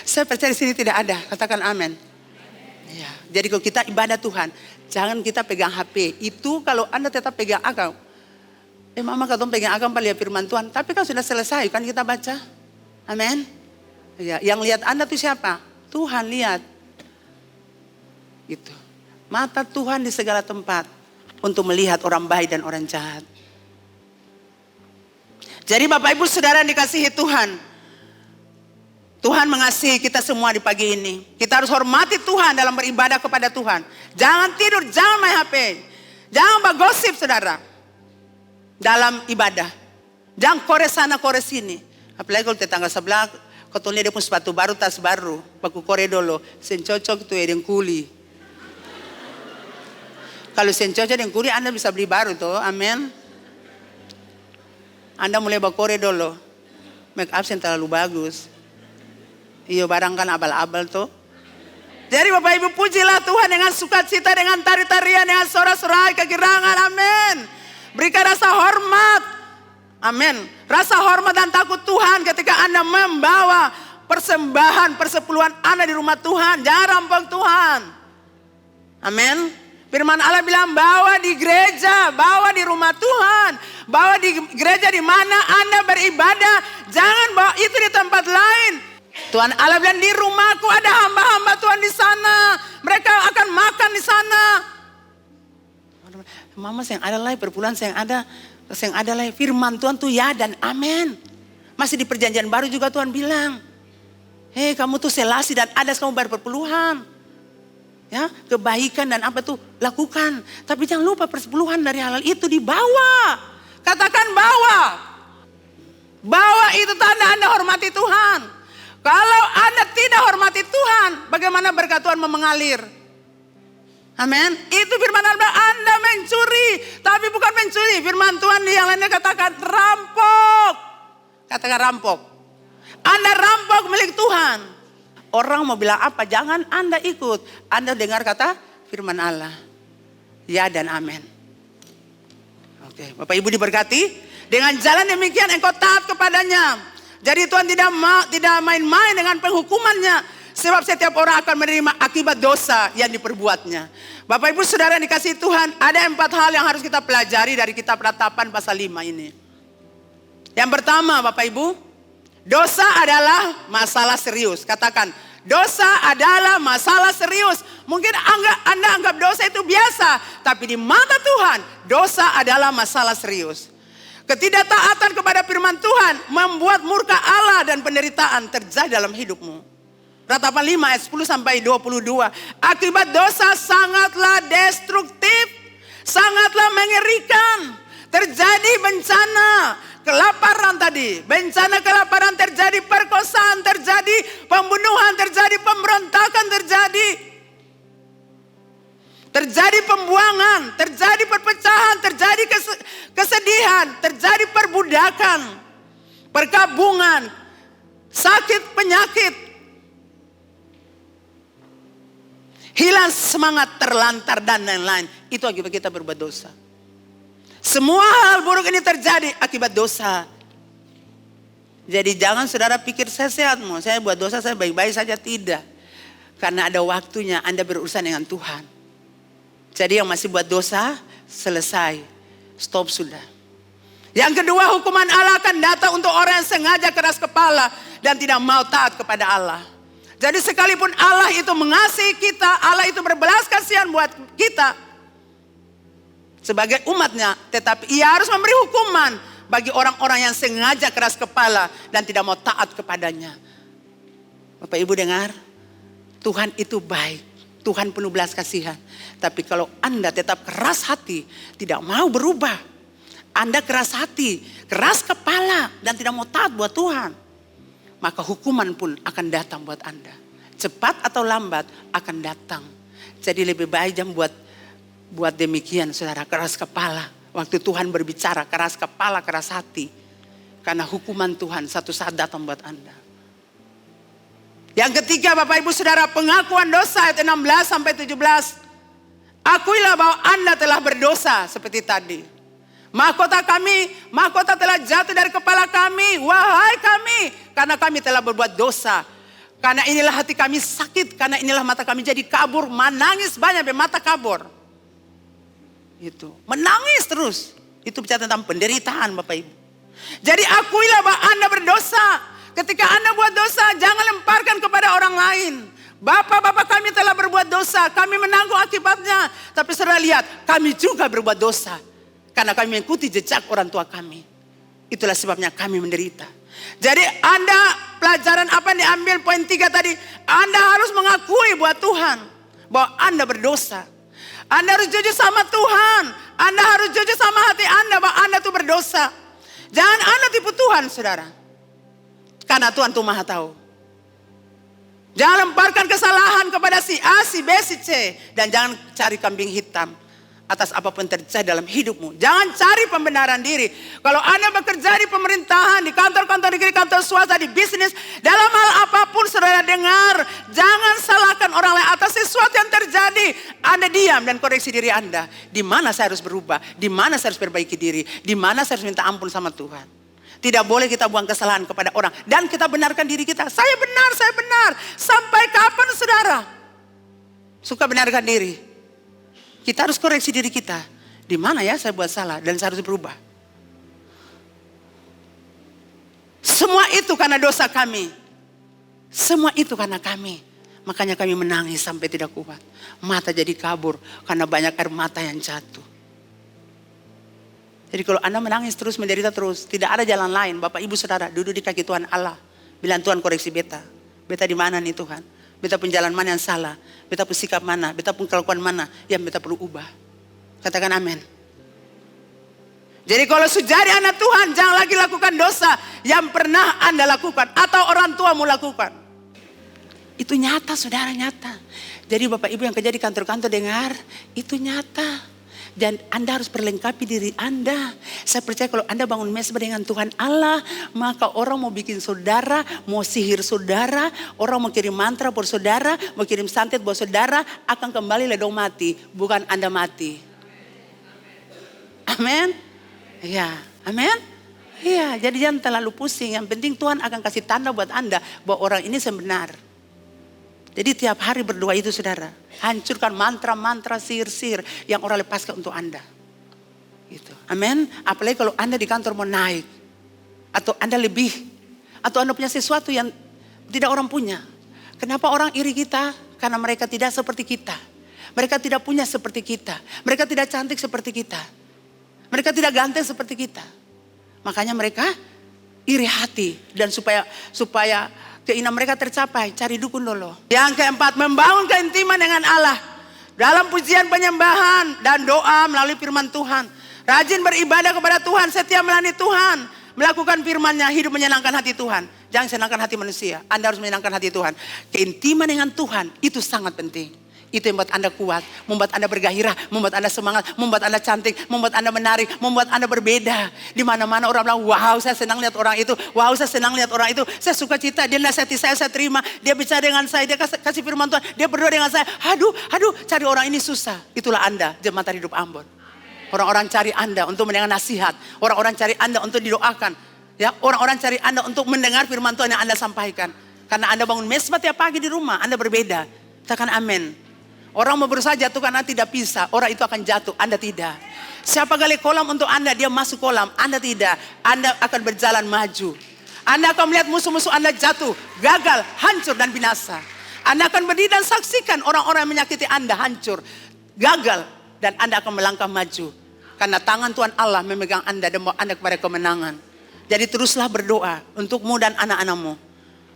Saya percaya di sini tidak ada. Katakan amin. Ya. Jadi kalau kita ibadah Tuhan, jangan kita pegang HP. Itu kalau Anda tetap pegang agam. Mama katong pegang agam lihat firman Tuhan. Tapi kan sudah selesai kan kita baca. Amin. Ya. Yang lihat Anda itu siapa? Tuhan lihat. Gitu. Mata Tuhan di segala tempat. Untuk melihat orang baik dan orang jahat. Jadi Bapak Ibu Saudara yang dikasihi Tuhan. Tuhan mengasihi kita semua di pagi ini. Kita harus hormati Tuhan dalam beribadah kepada Tuhan. Jangan tidur, jangan main HP. Jangan bergosip saudara. Dalam ibadah. Jangan kore sana kore sini. Apalagi kalau tetangga sebelah. Katanya dia pun sepatu baru, tas baru. Baku kore dulu. Sen cocok itu yang kuli. Kalau sen cocok yang kuli Anda bisa beli baru tuh. Amin. Anda mulai bakore dulu. Make up sen terlalu bagus. Iyo barang kan abal-abal tuh. Jadi Bapak Ibu pujilah Tuhan dengan sukacita, dengan tari-tarian, dengan sorak-sorai, kegirangan. Amin. Berikan rasa hormat. Amin. Rasa hormat dan takut Tuhan ketika Anda membawa persembahan, persepuluhan Anda di rumah Tuhan. Jangan rampok Tuhan. Amin. Firman Allah bilang bawa di gereja, bawa di rumah Tuhan. Bawa di gereja di mana Anda beribadah. Jangan bawa itu di tempat lain. Tuhan Allah bilang di rumahku ada hamba-hamba Tuhan di sana. Mereka akan makan di sana. Mama yang ada lah perpuluhan yang ada lah firman Tuhan tuh ya dan amin. Masih di perjanjian baru juga Tuhan bilang, hei kamu tuh selasi dan adas kamu berperpuluhan. Ya, kebaikan dan apa tuh lakukan. Tapi jangan lupa persepuluhan dari hal itu dibawa. Katakan bawa. Bawa itu tanda Anda hormati Tuhan. Kalau Anda tidak hormati Tuhan, bagaimana berkat Tuhan mengalir? Amin. Itu firman Anda mencuri. Tapi bukan mencuri. Firman Tuhan yang lainnya katakan rampok. Katakan rampok. Anda rampok milik Tuhan. Orang mau bilang apa, jangan Anda ikut. Anda dengar kata firman Allah. Ya dan amin. Oke, Bapak Ibu diberkati. Dengan jalan demikian engkau taat kepadanya. Jadi Tuhan tidak main-main dengan penghukumannya. Sebab setiap orang akan menerima akibat dosa yang diperbuatnya. Bapak Ibu Saudara yang dikasihi Tuhan, ada 4 hal yang harus kita pelajari dari kitab Ratapan pasal 5 ini. Yang pertama Bapak Ibu, dosa adalah masalah serius. Katakan, dosa adalah masalah serius. Mungkin Anda anggap dosa itu biasa. Tapi di mata Tuhan, dosa adalah masalah serius. Ketidaktaatan kepada firman Tuhan membuat murka Allah dan penderitaan terjadi dalam hidupmu. Ratapan 5 ayat 10 sampai 22. Akibat dosa sangatlah destruktif. Sangatlah mengerikan. Terjadi bencana kelaparan tadi. Bencana kelaparan terjadi, perkosaan terjadi, pembunuhan terjadi, pemberontakan terjadi. Terjadi pembuangan, terjadi perpecahan, terjadi kesedihan, terjadi perbudakan, perkabungan, sakit, penyakit. Hilang semangat, terlantar dan lain-lain. Itu akibat kita berbuat dosa. Semua hal buruk ini terjadi akibat dosa. Jadi jangan saudara pikir saya sehat, saya buat dosa, saya baik-baik saja. Tidak. Karena ada waktunya Anda berurusan dengan Tuhan. Jadi yang masih buat dosa, selesai. Stop sudah. Yang kedua, hukuman Allah akan datang untuk orang yang sengaja keras kepala dan tidak mau taat kepada Allah. Jadi sekalipun Allah itu mengasihi kita, Allah itu berbelas kasihan buat kita sebagai umatnya, tetapi ia harus memberi hukuman bagi orang-orang yang sengaja keras kepala dan tidak mau taat kepadanya. Bapak Ibu dengar, Tuhan itu baik. Tuhan penuh belas kasihan. Tapi kalau Anda tetap keras hati, tidak mau berubah. Anda keras hati, keras kepala dan tidak mau taat buat Tuhan. Maka hukuman pun akan datang buat Anda. Cepat atau lambat akan datang. Jadi lebih baik jangan buat demikian saudara, keras kepala. Waktu Tuhan berbicara, keras kepala, keras hati. Karena hukuman Tuhan satu saat datang buat Anda. Yang ketiga Bapak Ibu Saudara, pengakuan dosa ayat 16 sampai 17. Akuilah bahwa Anda telah berdosa seperti tadi. Mahkota telah jatuh dari kepala kami. Wahai kami, karena kami telah berbuat dosa. Karena inilah hati kami sakit. Karena inilah mata kami jadi kabur. Menangis banyak, mata kabur. Itu. Menangis terus. Itu bicara tentang penderitaan Bapak Ibu. Jadi akuilah bahwa Anda berdosa. Ketika Anda buat dosa, jangan lemparkan kepada orang lain. Bapak-bapak kami telah berbuat dosa. Kami menanggung akibatnya. Tapi saudara lihat, kami juga berbuat dosa. Karena kami mengikuti jejak orang tua kami. Itulah sebabnya kami menderita. Jadi Anda, pelajaran apa yang diambil poin 3 tadi. Anda harus mengakui buat Tuhan bahwa Anda berdosa. Anda harus jujur sama Tuhan. Anda harus jujur sama hati Anda bahwa Anda itu berdosa. Jangan Anda tipu Tuhan saudara. Karena Tuhan itu maha tahu. Jangan lemparkan kesalahan kepada si A, si B, si C. Dan jangan cari kambing hitam atas apapun terjadi dalam hidupmu. Jangan cari pembenaran diri. Kalau Anda bekerja di pemerintahan, di kantor-kantor negeri, kantor swasta, di bisnis. Dalam hal apapun saudara dengar. Jangan salahkan orang lain atas sesuatu yang terjadi. Anda diam dan koreksi diri Anda. Di mana saya harus berubah? Di mana saya harus perbaiki diri? Di mana saya harus minta ampun sama Tuhan? Tidak boleh kita buang kesalahan kepada orang. Dan kita benarkan diri kita. Saya benar, saya benar. Sampai kapan saudara? Suka benarkan diri. Kita harus koreksi diri kita. Di mana ya saya buat salah dan saya harus berubah. Semua itu karena dosa kami. Semua itu karena kami. Makanya kami menangis sampai tidak kuat. Mata jadi kabur karena banyak air mata yang jatuh. Jadi kalau Anda menangis terus, menderita terus, tidak ada jalan lain. Bapak Ibu Saudara duduk di kaki Tuhan Allah. Bilang, Tuhan koreksi beta. Beta di mana nih Tuhan? Beta pun jalan mana yang salah? Beta pun sikap mana? Beta pun kelakuan mana yang beta perlu ubah? Katakan amin. Jadi kalau sudah jadi anak Tuhan, jangan lagi lakukan dosa yang pernah Anda lakukan atau orang tuamu lakukan. Itu nyata, saudara, nyata. Jadi Bapak Ibu yang kerja di kantor-kantor dengar, itu nyata. Dan Anda harus perlengkapi diri Anda. Saya percaya kalau Anda bangun mesbah dengan Tuhan Allah, maka orang mau bikin saudara, mau sihir saudara, orang mau kirim mantra buat saudara, mau kirim santet buat saudara, akan kembali ledong mati, bukan Anda mati. Amin. Ya, amin. Iya, jadi jangan terlalu pusing. Yang penting Tuhan akan kasih tanda buat Anda bahwa orang ini sebenar. Jadi tiap hari berdoa itu saudara. Hancurkan mantra-mantra sihir-sihir yang orang lepaskan untuk Anda. Gitu. Amin. Apalagi kalau Anda di kantor mau naik. Atau Anda lebih. Atau Anda punya sesuatu yang tidak orang punya. Kenapa orang iri kita? Karena mereka tidak seperti kita. Mereka tidak punya seperti kita. Mereka tidak cantik seperti kita. Mereka tidak ganteng seperti kita. Makanya mereka iri hati. Dan supaya keinginan mereka tercapai, cari dukun dulu. Yang keempat, membangun keintiman dengan Allah. Dalam pujian, penyembahan, dan doa melalui firman Tuhan. Rajin beribadah kepada Tuhan, setia melayani Tuhan. Melakukan firman-Nya, hidup menyenangkan hati Tuhan. Jangan senangkan hati manusia, Anda harus menyenangkan hati Tuhan. Keintiman dengan Tuhan, itu sangat penting. Itu yang membuat Anda kuat, membuat Anda bergairah, membuat Anda semangat, membuat Anda cantik, membuat Anda menarik, membuat Anda berbeda. Di mana-mana orang bilang, wow saya senang lihat orang itu, wow saya senang lihat orang itu, saya suka cita, dia nasihati saya terima, dia bicara dengan saya, dia kasih firman Tuhan, dia berdoa dengan saya. Aduh, cari orang ini susah. Itulah Anda, jemaat hidup Ambon. Orang-orang cari Anda untuk mendengar nasihat, orang-orang cari Anda untuk didoakan. Ya, orang-orang cari Anda untuk mendengar firman Tuhan yang Anda sampaikan. Karena Anda bangun mesbah tiap pagi di rumah, Anda berbeda. Katakan amin. Orang mau berusaha jatuh karena tidak bisa. Orang itu akan jatuh, Anda tidak. Siapa gali kolam untuk Anda, dia masuk kolam. Anda tidak. Anda akan berjalan maju. Anda akan melihat musuh-musuh Anda jatuh, gagal, hancur dan binasa. Anda akan berdiri dan saksikan orang-orang yang menyakiti Anda hancur, gagal. Dan Anda akan melangkah maju. Karena tangan Tuhan Allah memegang Anda dan membawa Anda kepada kemenangan. Jadi teruslah berdoa untukmu dan anak-anakmu.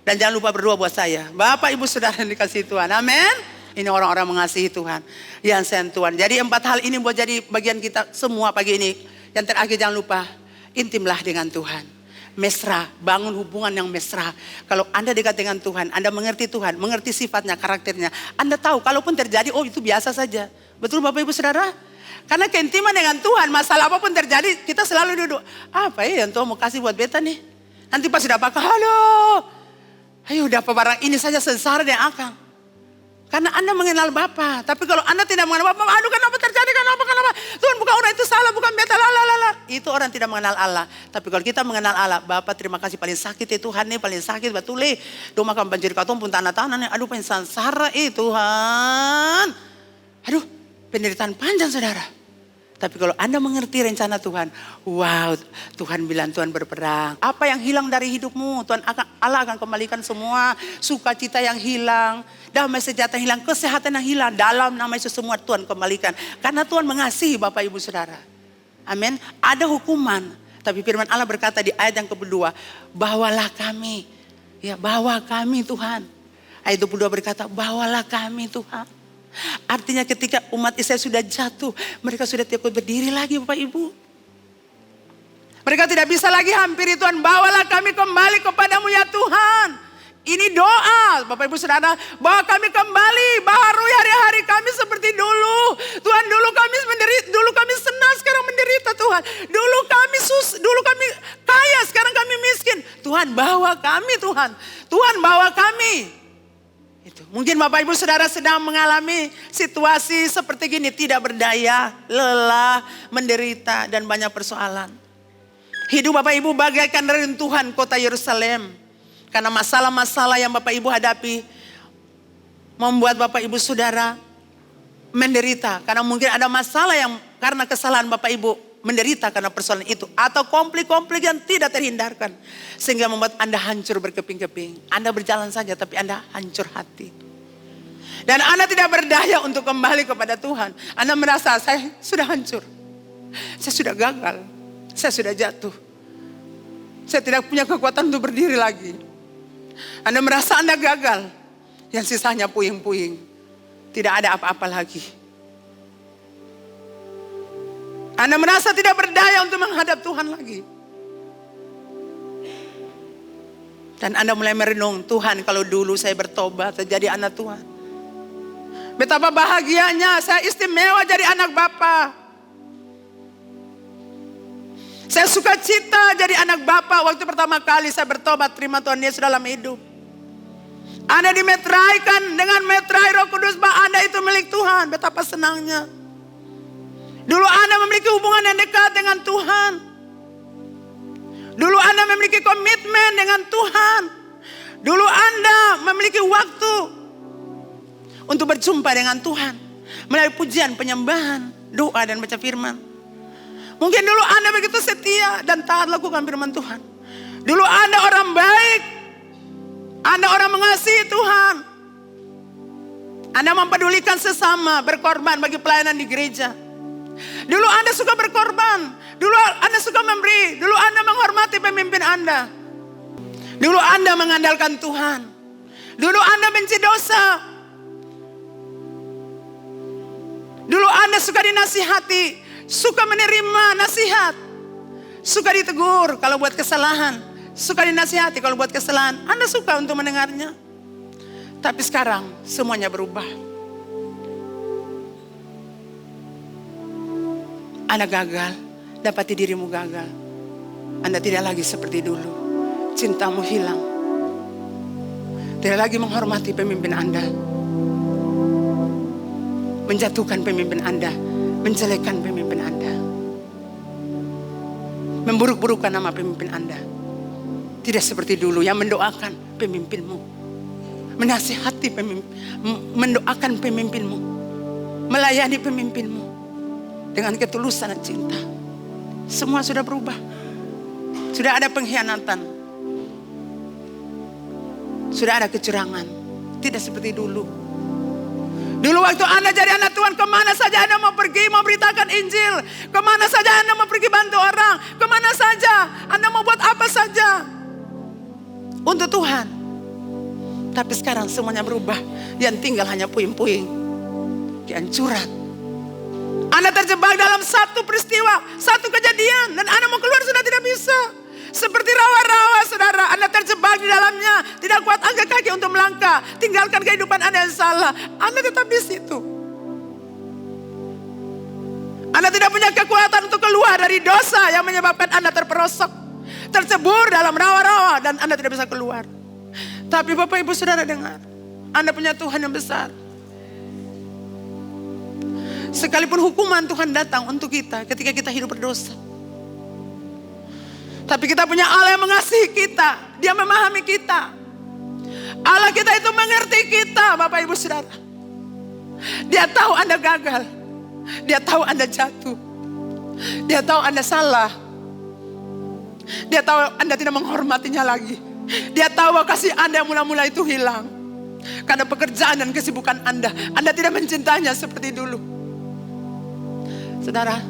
Dan jangan lupa berdoa buat saya. Bapak, Ibu, Saudara yang dikasihi Tuhan. Amin. Ini orang-orang mengasihi Tuhan. Yang sayang Tuhan. Jadi 4 hal ini buat jadi bagian kita semua pagi ini. Yang terakhir jangan lupa. Intimlah dengan Tuhan. Mesra. Bangun hubungan yang mesra. Kalau Anda dekat dengan Tuhan. Anda mengerti Tuhan. Mengerti sifatnya, karakternya. Anda tahu kalaupun terjadi, oh itu biasa saja. Betul Bapak Ibu Saudara? Karena keintiman dengan Tuhan. Masalah apapun terjadi. Kita selalu duduk. Apa ya yang Tuhan mau kasih buat beta nih? Nanti pas sudah pakai. Halo. Ayo dapat barang ini saja sengsara dan akang. Karena Anda mengenal Bapa. Tapi kalau Anda tidak mengenal Bapa, aduh kenapa terjadi, kenapa. Tuhan bukan orang itu salah, bukan beta, lalala. Itu orang tidak mengenal Allah. Tapi kalau kita mengenal Allah, Bapa terima kasih paling sakit ya Tuhan nih, paling sakit betul nih. Doma kan banjir katong pun tanah-tanah nih, aduh pengen sangsara Tuhan. Aduh penderitaan panjang saudara. Tapi kalau Anda mengerti rencana Tuhan, wow, Tuhan bilang Tuhan berperang. Apa yang hilang dari hidupmu, Allah akan kembalikan semua. Sukacita yang hilang, damai sejahtera yang hilang, kesehatan yang hilang. Dalam nama Yesus semua Tuhan kembalikan. Karena Tuhan mengasihi Bapak Ibu Saudara. Amin. Ada hukuman, tapi firman Allah berkata di ayat yang kedua, bawalah kami. Ya, bawa kami Tuhan. Ayat 22 berkata, bawalah kami Tuhan. Artinya ketika umat Israel sudah jatuh, mereka sudah tidak berdiri lagi Bapak Ibu. Mereka tidak bisa lagi hampiri Tuhan. Bawalah kami kembali kepadamu ya Tuhan. Ini doa Bapak Ibu Saudara. Bawa kami kembali. Baharui hari-hari kami seperti dulu. Tuhan dulu kami menderita. Dulu kami senang sekarang menderita Tuhan. Dulu kami kaya sekarang kami miskin. Tuhan bawa kami Tuhan. Tuhan bawa kami. Itu. Mungkin Bapak Ibu Saudara sedang mengalami situasi seperti gini. Tidak berdaya, lelah, menderita dan banyak persoalan. Hidup Bapak Ibu bagaikan reruntuhan kota Yerusalem. Karena masalah-masalah yang Bapak Ibu hadapi membuat Bapak Ibu Saudara menderita. Karena mungkin ada masalah yang karena kesalahan Bapak Ibu menderita karena persoalan itu. Atau konflik-konflik yang tidak terhindarkan. Sehingga membuat Anda hancur berkeping-keping. Anda berjalan saja tapi Anda hancur hati. Dan Anda tidak berdaya untuk kembali kepada Tuhan. Anda merasa saya sudah hancur. Saya sudah gagal. Saya sudah jatuh. Saya tidak punya kekuatan untuk berdiri lagi. Anda merasa Anda gagal. Yang sisanya puing-puing. Tidak ada apa-apa lagi. Anda merasa tidak berdaya untuk menghadap Tuhan lagi. Dan Anda mulai merenung, Tuhan kalau dulu saya bertobat, saya jadi anak Tuhan. Betapa bahagianya, saya istimewa jadi anak Bapa. Saya suka cita jadi anak Bapa waktu pertama kali saya bertobat, terima Tuhan Yesus dalam hidup. Anda dimeteraikan dengan meterai Roh Kudus bahwa Anda itu milik Tuhan. Betapa senangnya. Dulu Anda memiliki hubungan yang dekat dengan Tuhan. Dulu Anda memiliki komitmen dengan Tuhan. Dulu Anda memiliki waktu untuk berjumpa dengan Tuhan. Melalui pujian, penyembahan, doa dan baca firman. Mungkin dulu Anda begitu setia dan taat lakukan firman Tuhan. Dulu Anda orang baik. Anda orang mengasihi Tuhan. Anda mempedulikan sesama, berkorban bagi pelayanan di gereja. Dulu Anda suka berkorban. Dulu Anda suka memberi. Dulu Anda menghormati pemimpin Anda. Dulu Anda mengandalkan Tuhan. Dulu Anda benci dosa. Dulu Anda suka dinasihati. Suka menerima nasihat. Suka ditegur kalau buat kesalahan. Suka dinasihati kalau buat kesalahan. Anda suka untuk mendengarnya. Tapi sekarang semuanya berubah. Anda gagal. Dapati dirimu gagal. Anda tidak lagi seperti dulu. Cintamu hilang. Tidak lagi menghormati pemimpin Anda. Menjatuhkan pemimpin Anda. Menjelekkan pemimpin Anda. Memburuk-burukkan nama pemimpin Anda. Tidak seperti dulu yang mendoakan pemimpinmu. Menasihati pemimpin. Mendoakan pemimpinmu. Melayani pemimpinmu. Dengan ketulusan dan cinta. Semua sudah berubah. Sudah ada pengkhianatan. Sudah ada kecurangan. Tidak seperti dulu. Dulu waktu Anda jadi anak Tuhan, kemana saja Anda mau pergi, mau beritakan Injil. Kemana saja Anda mau pergi bantu orang. Kemana saja, Anda mau buat apa saja. Untuk Tuhan. Tapi sekarang semuanya berubah. Yang tinggal hanya puing-puing. Kehancuran. Anda terjebak dalam satu peristiwa, satu kejadian. Dan Anda mau keluar sudah tidak bisa. Seperti rawa-rawa saudara, Anda terjebak di dalamnya. Tidak kuat angkat kaki untuk melangkah. Tinggalkan kehidupan Anda yang salah. Anda tetap di situ. Anda tidak punya kekuatan untuk keluar dari dosa yang menyebabkan Anda terperosok. Tercebur dalam rawa-rawa dan Anda tidak bisa keluar. Tapi Bapak Ibu Saudara dengar. Anda punya Tuhan yang besar. Sekalipun hukuman Tuhan datang untuk kita ketika kita hidup berdosa. Tapi kita punya Allah yang mengasihi kita. Dia memahami kita. Allah kita itu mengerti kita, Bapak Ibu Saudara. Dia tahu Anda gagal. Dia tahu Anda jatuh. Dia tahu Anda salah. Dia tahu Anda tidak menghormatinya lagi. Dia tahu bahwa kasih Anda yang mula-mula itu hilang. Karena pekerjaan dan kesibukan Anda. Anda tidak mencintainya seperti dulu. Saudara,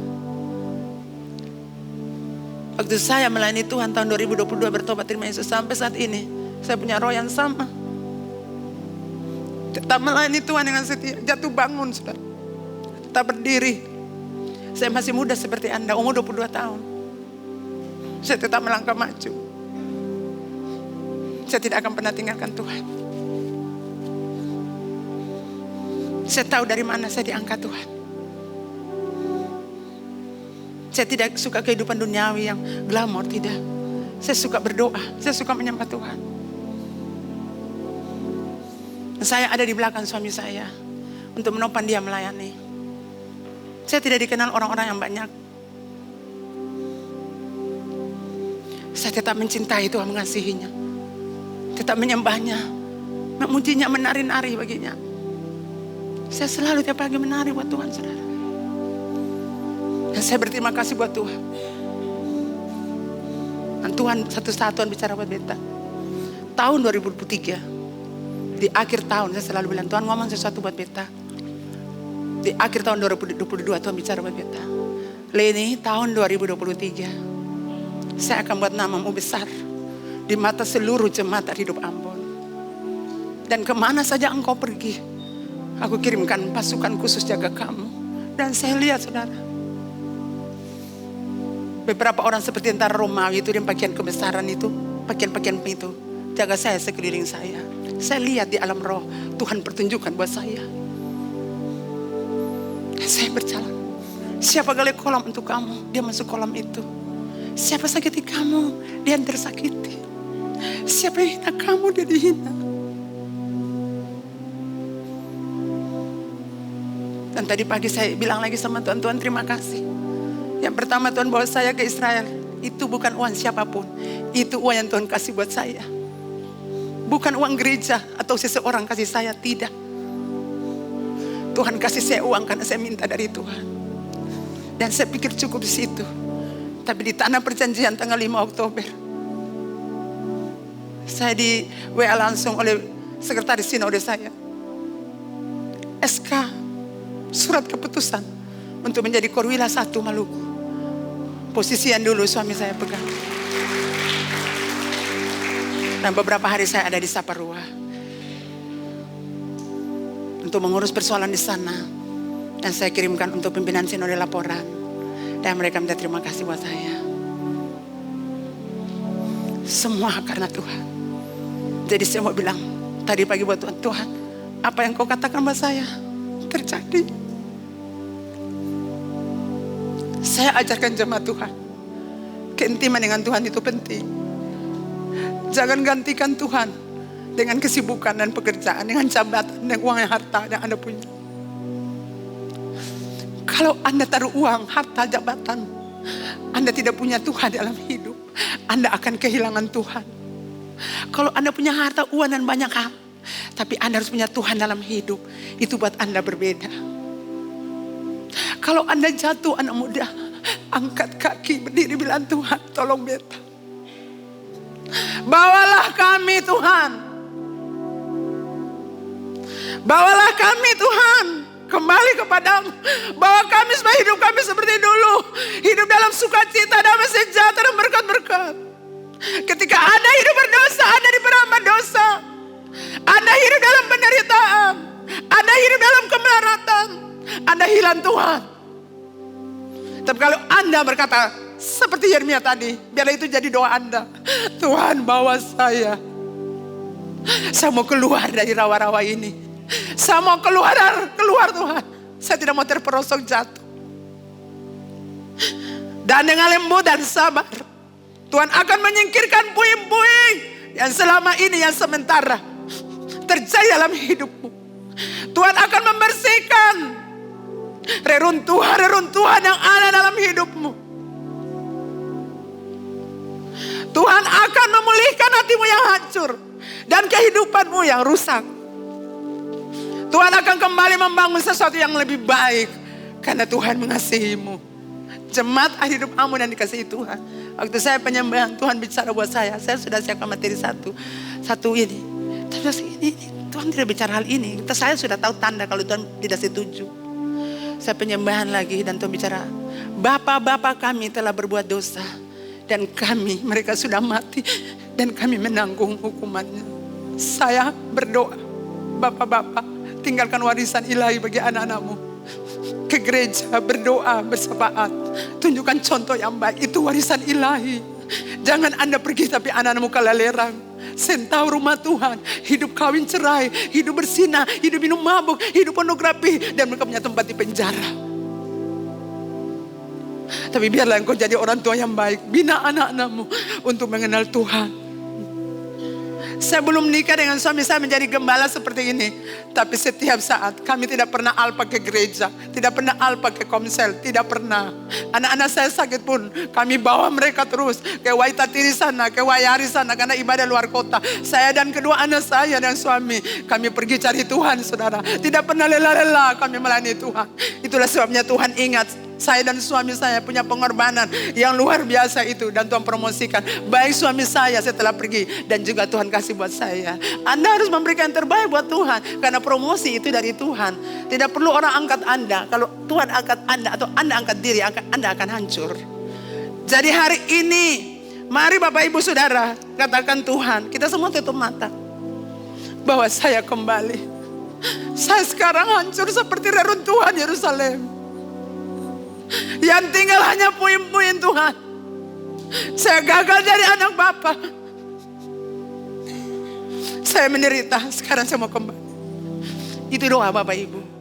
waktu saya melayani Tuhan tahun 2022 bertobat terima Yesus sampai saat ini. Saya punya roh yang sama. Tetap melayani Tuhan dengan setia. Jatuh bangun saudara. Tetap berdiri. Saya masih muda seperti Anda. Umur 22 tahun. Saya tetap melangkah maju. Saya tidak akan pernah tinggalkan Tuhan. Saya tahu dari mana saya diangkat Tuhan. Saya tidak suka kehidupan duniawi yang glamor, tidak. Saya suka berdoa, saya suka menyembah Tuhan. Saya ada di belakang suami saya untuk menopang dia melayani. Saya tidak dikenal orang-orang yang banyak. Saya tetap mencintai Tuhan, mengasihinya. Tetap menyembahnya, memujinya, menari-nari baginya. Saya selalu tiap pagi menari buat Tuhan, saudara. Dan saya berterima kasih buat Tuhan. Dan Tuhan satu-satuan bicara buat beta. Tahun 2023, di akhir tahun saya selalu bilang, Tuhan ngomong sesuatu buat beta. Di akhir tahun 2022 Tuhan bicara buat beta. Leni, tahun 2023 Saya akan buat namamu besar di mata seluruh jemaat hidup Ambon. Dan kemana saja engkau pergi, aku kirimkan pasukan khusus jaga kamu. Dan saya lihat saudara, beberapa orang seperti tentara Romawi itu, yang pakaian kebesaran itu, pakaian-pakaian itu, jaga saya sekeliling saya. Saya lihat di alam roh, Tuhan pertunjukan buat saya. Saya berjalan. Siapa gali kolam untuk kamu, dia masuk kolam itu. Siapa sakiti kamu, dia yang tersakiti. Siapa yang hina kamu, dia dihina. Dan tadi pagi saya bilang lagi sama Tuhan, Tuhan terima kasih. Yang pertama Tuhan bawa saya ke Israel. Itu bukan uang siapapun. Itu uang yang Tuhan kasih buat saya. Bukan uang gereja atau seseorang kasih saya, tidak. Tuhan kasih saya uang karena saya minta dari Tuhan. Dan saya pikir cukup di situ. Tapi di tanah perjanjian tanggal 5 Oktober. Saya di WA langsung oleh sekretaris sinode saya. SK, surat keputusan untuk menjadi Korwila 1 Maluku. Posisi yang dulu suami saya pegang. Dan beberapa hari saya ada di Saparua untuk mengurus persoalan di sana. Dan saya kirimkan untuk pimpinan sinode laporan. Dan mereka minta terima kasih buat saya. Semua karena Tuhan. Jadi saya mau bilang tadi pagi buat Tuhan, Tuhan, apa yang kau katakan buat saya terjadi. Saya ajarkan jemaat Tuhan, keintiman dengan Tuhan itu penting. Jangan gantikan Tuhan dengan kesibukan dan pekerjaan, dengan jabatan, dengan uang yang harta yang Anda punya. Kalau Anda taruh uang, harta, jabatan, Anda tidak punya Tuhan dalam hidup, Anda akan kehilangan Tuhan. Kalau Anda punya harta, uang dan banyak hal, tapi Anda harus punya Tuhan dalam hidup, itu buat Anda berbeda. Kalau Anda jatuh anak muda, angkat kaki, berdiri, bilang Tuhan tolong beta. Bawalah kami Tuhan. Bawalah kami Tuhan. Kembali kepadamu. Bawa kami supaya hidup kami seperti dulu. Hidup dalam sukacita, damai sejahtera, berkat-berkat. Ketika Anda hidup berdosa, Anda diperambah dosa. Anda hidup dalam penderitaan. Anda hidup dalam kemelaratan. Anda hilang Tuhan. Tapi kalau Anda berkata seperti Yeremia tadi, biarlah itu jadi doa Anda. Tuhan bawa saya. Saya mau keluar dari rawa-rawa ini. Saya mau keluar Tuhan. Saya tidak mau terperosok jatuh. Dan dengan lembut dan sabar, Tuhan akan menyingkirkan puing-puing yang selama ini, yang sementara terjadi dalam hidupmu. Tuhan akan membersihkan reruntuhan yang ada dalam hidupmu. Tuhan akan memulihkan hatimu yang hancur dan kehidupanmu yang rusak. Tuhan akan kembali membangun sesuatu yang lebih baik karena Tuhan mengasihimu. Jemaat hidup Ambon yang dikasihi Tuhan. Waktu saya penyembahan, Tuhan bicara buat saya sudah siapkan materi satu ini. Terus ini Tuhan tidak bicara hal ini. Saya sudah tahu tanda kalau Tuhan tidak setuju. Saya penyembahan lagi dan Tuhan bicara, Bapak-bapak kami telah berbuat dosa dan mereka sudah mati dan kami menanggung hukumannya. Saya berdoa, Bapak-bapak tinggalkan warisan ilahi bagi anak-anakmu. Ke gereja, berdoa, bersepakat. Tunjukkan contoh yang baik, itu warisan ilahi. Jangan Anda pergi tapi anak-anakmu kelalerang. Sentau rumah Tuhan, hidup kawin cerai, hidup bersinah, hidup minum mabuk, hidup pornografi, dan mereka punya tempat di penjara. Tapi biarlah engkau jadi orang tua yang baik. Bina anak-anakmu untuk mengenal Tuhan. Saya belum nikah dengan suami saya menjadi gembala seperti ini. Tapi setiap saat kami tidak pernah alpa ke gereja. Tidak pernah alpa ke komsel. Tidak pernah. Anak-anak saya sakit pun kami bawa mereka terus ke Waitatiri sana, ke Wayari sana, karena ibadah luar kota. Saya dan kedua anak saya dan suami, kami pergi cari Tuhan, saudara. Tidak pernah lelah-lelah kami melayani Tuhan. Itulah sebabnya Tuhan ingat saya dan suami saya punya pengorbanan yang luar biasa itu. Dan Tuhan promosikan baik suami saya setelah pergi, dan juga Tuhan kasih buat saya. Anda harus memberikan yang terbaik buat Tuhan, karena promosi itu dari Tuhan. Tidak perlu orang angkat Anda. Kalau Tuhan angkat Anda atau Anda angkat diri, Anda akan hancur. Jadi hari ini Mari Bapak Ibu Saudara, katakan Tuhan, kita semua tutup mata. Bahwa saya kembali. Saya sekarang hancur seperti reruntuhan Yerusalem. Yang tinggal hanya puing-puing Tuhan. Saya gagal jadi anak Bapa. Saya menderita, sekarang saya mau kembali. Itu doa Bapak Ibu.